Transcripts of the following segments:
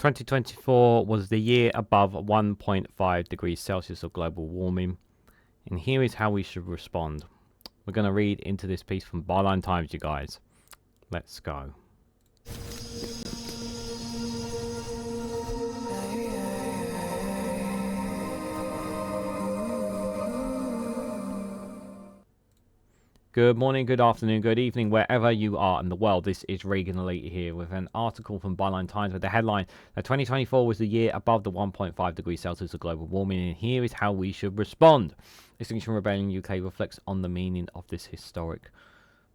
2024 was the year above 1.5 degrees Celsius of global warming, and here is how we should respond. We're going to read into this piece from Byline Times, you guys. Let's go. Good morning, good afternoon, good evening, wherever you are in the world. This is Reganelite here with an article from Byline Times with the headline that 2024 was the year above the 1.5 degrees Celsius of global warming, and here is how we should respond. Extinction Rebellion UK reflects on the meaning of this historic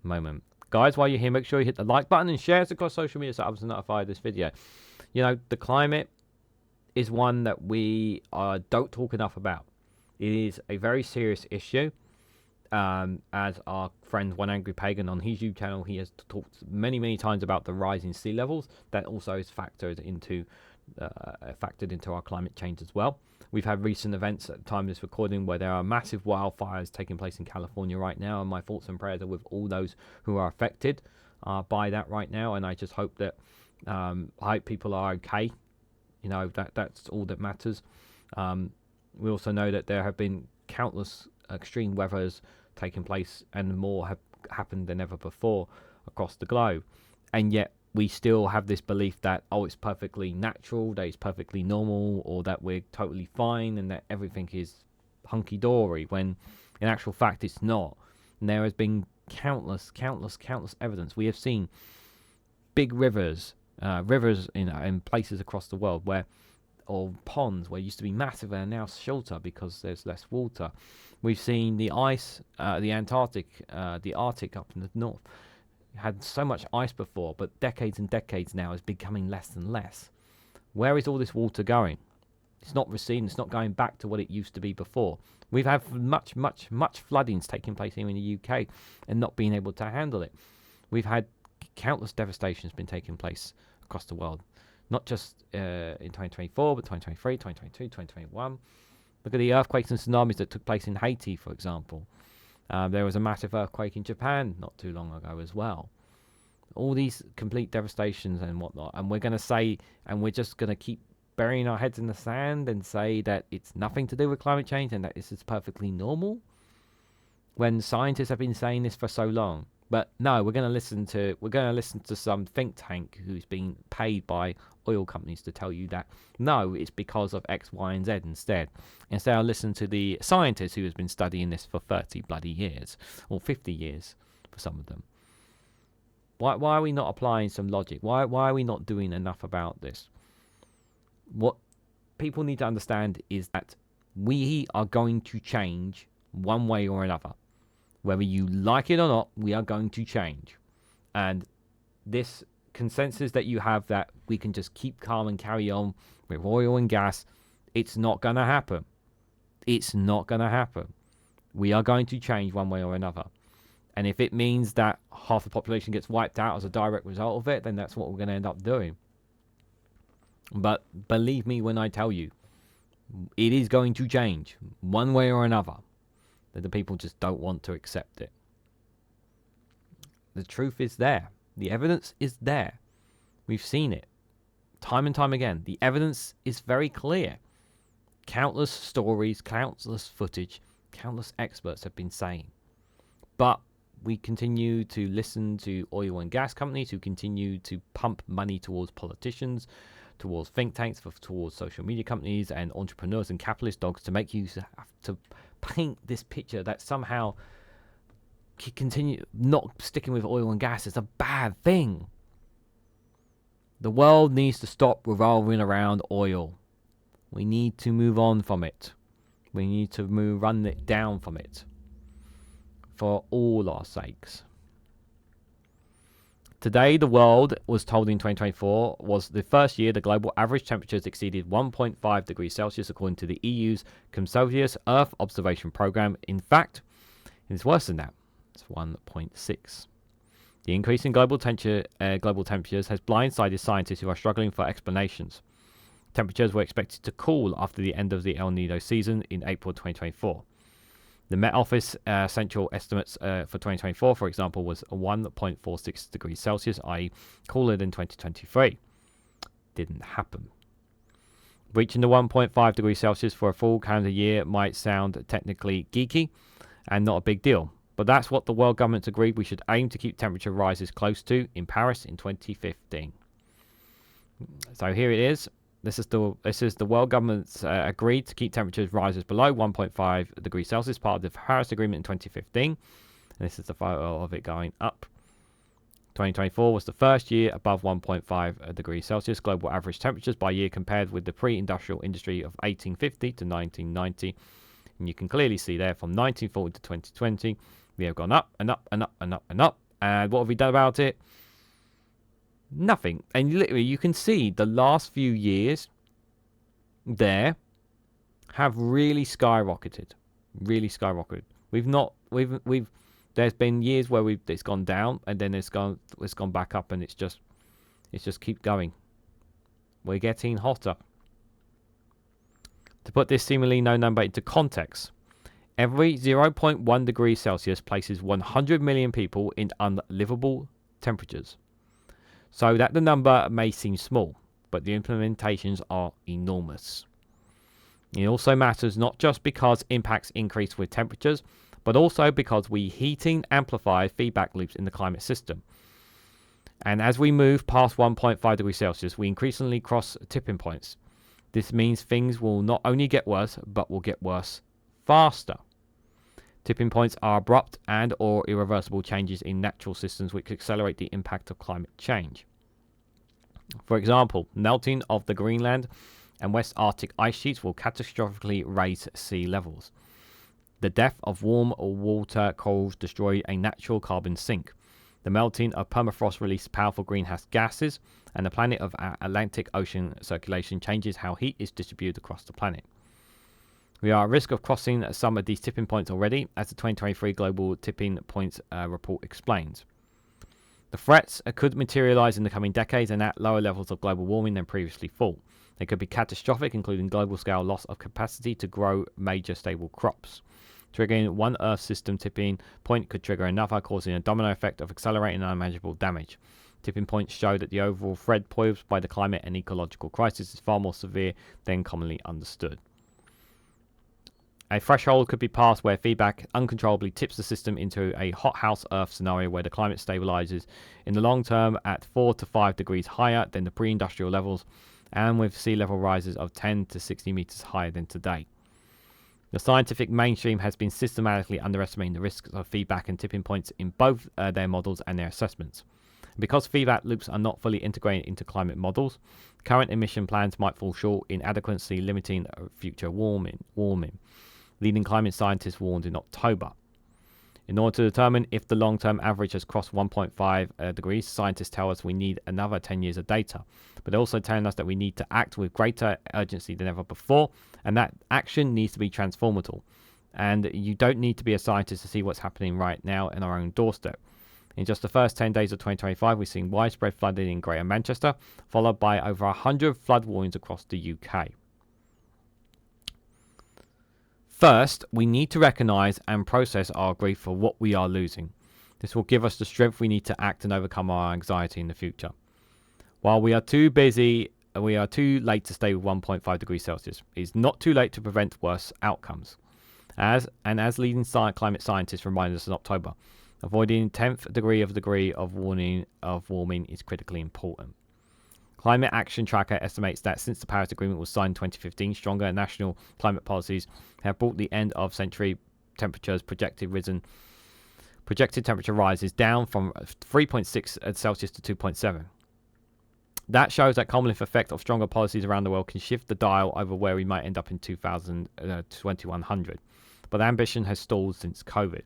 moment. Guys, while you're here, make sure you hit the like button and share it across social media so others are notified of this video. You know, the climate is one that we don't talk enough about. It is a very serious issue. As our friend One Angry Pagan on his YouTube channel, he has talked many times about the rising sea levels. That also is factored into our climate change as well. We've had recent events at the time of this recording where there are massive wildfires taking place in California right now, and my thoughts and prayers are with all those who are affected by that right now. And I just hope that I hope people are okay. You know, that's all that matters. We also know that there have been countless extreme weathers taking place, and more have happened than ever before across the globe, and yet we still have this belief that, oh, it's perfectly natural, that it's perfectly normal, or that we're totally fine and that everything is hunky-dory, when in actual fact it's not. And there has been countless evidence. We have seen big rivers in places across the world where, or ponds where it used to be massive and are now shorter because there's less water. We've seen the ice, the Arctic up in the north, had so much ice before, but decades and decades now is becoming less and less. Where is all this water going? It's not receding, it's not going back to what it used to be before. We've had much floodings taking place here in the UK and not being able to handle it. We've had countless devastations been taking place across the world. Not just in 2024, but 2023, 2022, 2021. Look at the earthquakes and tsunamis that took place in Haiti, for example. There was a massive earthquake in Japan not too long ago as well. All these complete devastations and whatnot. And we're going to say, and we're just going to keep burying our heads in the sand and say that it's nothing to do with climate change and that this is perfectly normal, when scientists have been saying this for so long. But no, we're going to listen to some think tank who's been paid by oil companies to tell you that no, it's because of X, Y, and Z instead. Instead, I'll listen to the scientist who has been studying this for 30 bloody years, or 50 years for some of them. Why are we not applying some logic? Why are we not doing enough about this? What people need to understand is that we are going to change one way or another. Whether you like it or not, we are going to change. And this consensus that you have that we can just keep calm and carry on with oil and gas, it's not going to happen. It's not going to happen. We are going to change one way or another. And if it means that half the population gets wiped out as a direct result of it, then that's what we're going to end up doing. But believe me when I tell you, it is going to change one way or another. That the people just don't want to accept it. The truth is there. The evidence is there. We've seen it time and time again. The evidence is very clear. Countless stories, countless footage, countless experts have been saying. But we continue to listen to oil and gas companies who continue to pump money towards politicians, towards think tanks, towards social media companies and entrepreneurs and capitalist dogs to make you have to paint this picture that somehow continue not sticking with oil and gas is a bad thing. The world needs to stop revolving around oil. We need to move on from it. We need to run it down from it for all our sakes. Today, the world was told in 2024 was the first year the global average temperatures exceeded 1.5 degrees Celsius according to the EU's Copernicus Earth Observation Programme. In fact, it is worse than that. It's 1.6. The increase in global temperatures has blindsided scientists who are struggling for explanations. Temperatures were expected to cool after the end of the El Niño season in April 2024. The Met Office central estimates for 2024, for example, was 1.46 degrees Celsius, i.e. cooler than 2023. Didn't happen. Reaching the 1.5 degrees Celsius for a full calendar year might sound technically geeky and not a big deal, but that's what the world governments agreed we should aim to keep temperature rises close to in Paris in 2015. So here it is. This is the world governments agreed to keep temperatures rises below 1.5 degrees Celsius, part of the Paris Agreement in 2015. And this is the photo of it going up. 2024 was the first year above 1.5 degrees Celsius global average temperatures by year compared with the pre-industrial industry of 1850 to 1990. And you can clearly see there from 1940 to 2020, we have gone up and up and up and up and up. And what have we done about it? Nothing. And literally you can see the last few years there have really skyrocketed. Really skyrocketed. There's been years where it's gone down and then it's gone back up, and it's just keep going. We're getting hotter. To put this seemingly no number into context, every 0.1 degrees Celsius places 100 million people in unlivable temperatures. So that the number may seem small, but the implementations are enormous. It also matters not just because impacts increase with temperatures, but also because we heating amplifies feedback loops in the climate system. And as we move past 1.5 degrees Celsius, we increasingly cross tipping points. This means things will not only get worse, but will get worse faster. Tipping points are abrupt and or irreversible changes in natural systems which accelerate the impact of climate change. For example, melting of the Greenland and West Arctic ice sheets will catastrophically raise sea levels. The death of warm water corals destroy a natural carbon sink. The melting of permafrost releases powerful greenhouse gases, and the planet of Atlantic Ocean circulation changes how heat is distributed across the planet. We are at risk of crossing some of these tipping points already, as the 2023 Global Tipping Points report explains. The threats could materialize in the coming decades and at lower levels of global warming than previously thought. They could be catastrophic, including global-scale loss of capacity to grow major stable crops. Triggering one Earth system tipping point could trigger another, causing a domino effect of accelerating unmanageable damage. Tipping points show that the overall threat posed by the climate and ecological crisis is far more severe than commonly understood. A threshold could be passed where feedback uncontrollably tips the system into a hothouse Earth scenario where the climate stabilizes in the long term at 4 to 5 degrees higher than the pre-industrial levels, and with sea level rises of 10 to 60 meters higher than today. The scientific mainstream has been systematically underestimating the risks of feedback and tipping points in both their models and their assessments. Because feedback loops are not fully integrated into climate models, current emission plans might fall short in adequately limiting future warming. Leading climate scientists warned in October. In order to determine if the long-term average has crossed 1.5 degrees, scientists tell us we need another 10 years of data. But they're also telling us that we need to act with greater urgency than ever before, and that action needs to be transformative. And you don't need to be a scientist to see what's happening right now in our own doorstep. In just the first 10 days of 2025, we've seen widespread flooding in Greater Manchester, followed by over 100 flood warnings across the UK. First, we need to recognise and process our grief for what we are losing. This will give us the strength we need to act and overcome our anxiety in the future. While we are too busy, we are too late to stay with 1.5 degrees Celsius. It's not too late to prevent worse outcomes. As leading climate scientists reminded us in October, avoiding 10th degree of warming is critically important. Climate Action Tracker estimates that since the Paris Agreement was signed in 2015, stronger national climate policies have brought the end of century temperatures projected temperature rises down from 3.6 Celsius to 2.7. That shows that cumulative effect of stronger policies around the world can shift the dial over where we might end up in 2100. But ambition has stalled since COVID.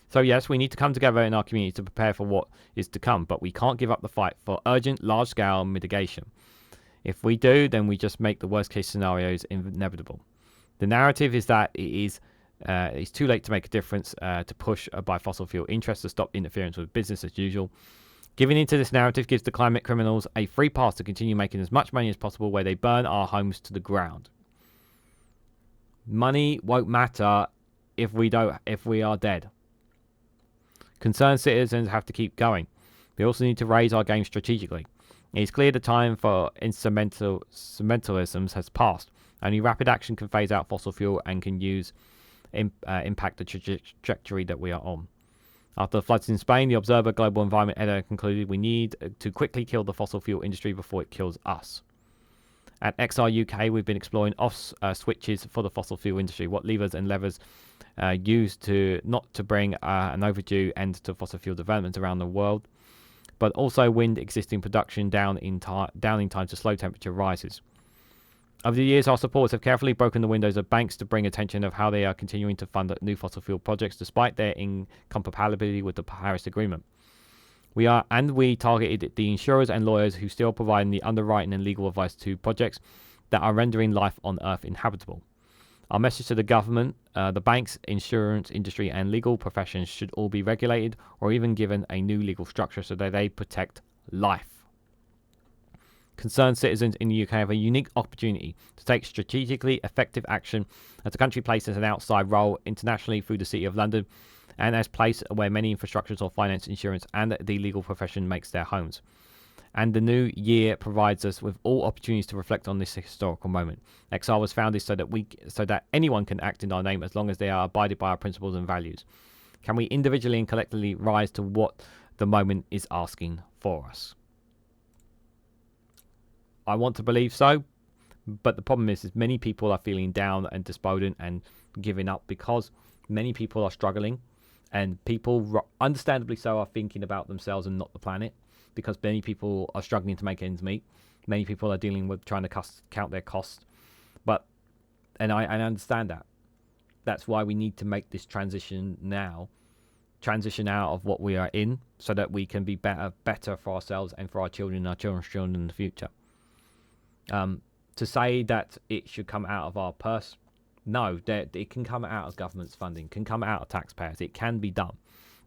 So yes, we need to come together in our community to prepare for what is to come, but we can't give up the fight for urgent, large-scale mitigation. If we do, then we just make the worst-case scenarios inevitable. The narrative is that it's too late to make a difference, to push by fossil fuel interests to stop interference with business as usual. Giving into this narrative gives the climate criminals a free pass to continue making as much money as possible where they burn our homes to the ground. Money won't matter if we are dead. Concerned citizens have to keep going. We also need to raise our game strategically. It is clear the time for instrumentalisms has passed. Only rapid action can phase out fossil fuel and can impact the trajectory that we are on. After the floods in Spain, the Observer Global Environment editor concluded we need to quickly kill the fossil fuel industry before it kills us. At XR UK, we've been exploring switches for the fossil fuel industry, what levers and levers used to not to bring an overdue end to fossil fuel development around the world, but also wind existing production down in time to slow temperature rises. Over the years, our supporters have carefully broken the windows of banks to bring attention of how they are continuing to fund new fossil fuel projects despite their incompatibility with the Paris Agreement. We targeted the insurers and lawyers who still provide the underwriting and legal advice to projects that are rendering life on Earth inhabitable. Our message to the government, the banks, insurance industry and legal professions should all be regulated or even given a new legal structure so that they protect life. Concerned citizens in the UK have a unique opportunity to take strategically effective action as the country places an outside role internationally through the City of London and as a place where many infrastructures or finance, insurance and the legal profession makes their homes. And the new year provides us with all opportunities to reflect on this historical moment. XR was founded so that anyone can act in our name as long as they are abided by our principles and values. Can we individually and collectively rise to what the moment is asking for us? I want to believe so, but the problem is many people are feeling down and despondent and giving up because many people are struggling, and people, understandably so, are thinking about themselves and not the planet, because many people are struggling to make ends meet. Many people are dealing with trying to count their costs, and I understand that. That's why we need to make this transition now, transition out of what we are in, so that we can be better for ourselves and for our children and our children's children in the future. To say that it should come out of our purse, no, it can come out of government's funding, can come out of taxpayers. It can be done.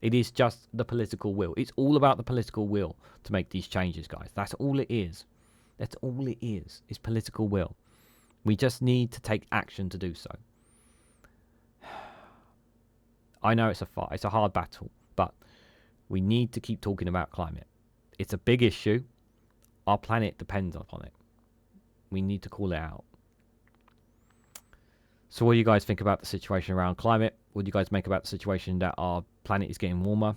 It is just the political will. It's all about the political will to make these changes, guys. That's all it is. That's all it is political will. We just need to take action to do so. I know it's a fight. It's a hard battle, but we need to keep talking about climate. It's a big issue. Our planet depends upon it. We need to call it out. So what do you guys think about the situation around climate? What do you guys make about the situation that our planet is getting warmer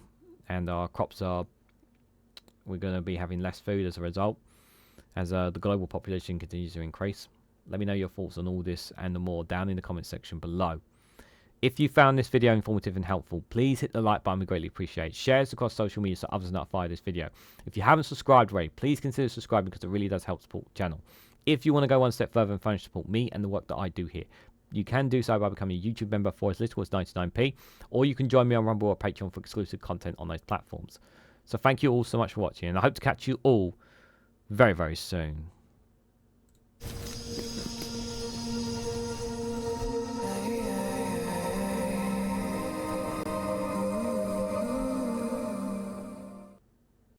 and our crops we're going to be having less food as a result as the global population continues to increase? Let me know your thoughts on all this and more down in the comment section below. If you found this video informative and helpful, please hit the like button. We greatly appreciate it. Share this across social media so others are notified of this video. If you haven't subscribed already, please consider subscribing because it really does help support the channel. If you want to go one step further and financially support me and the work that I do here, you can do so by becoming a YouTube member for as little as 99p, or you can join me on Rumble or Patreon for exclusive content on those platforms. So thank you all so much for watching, and I hope to catch you all very, very soon.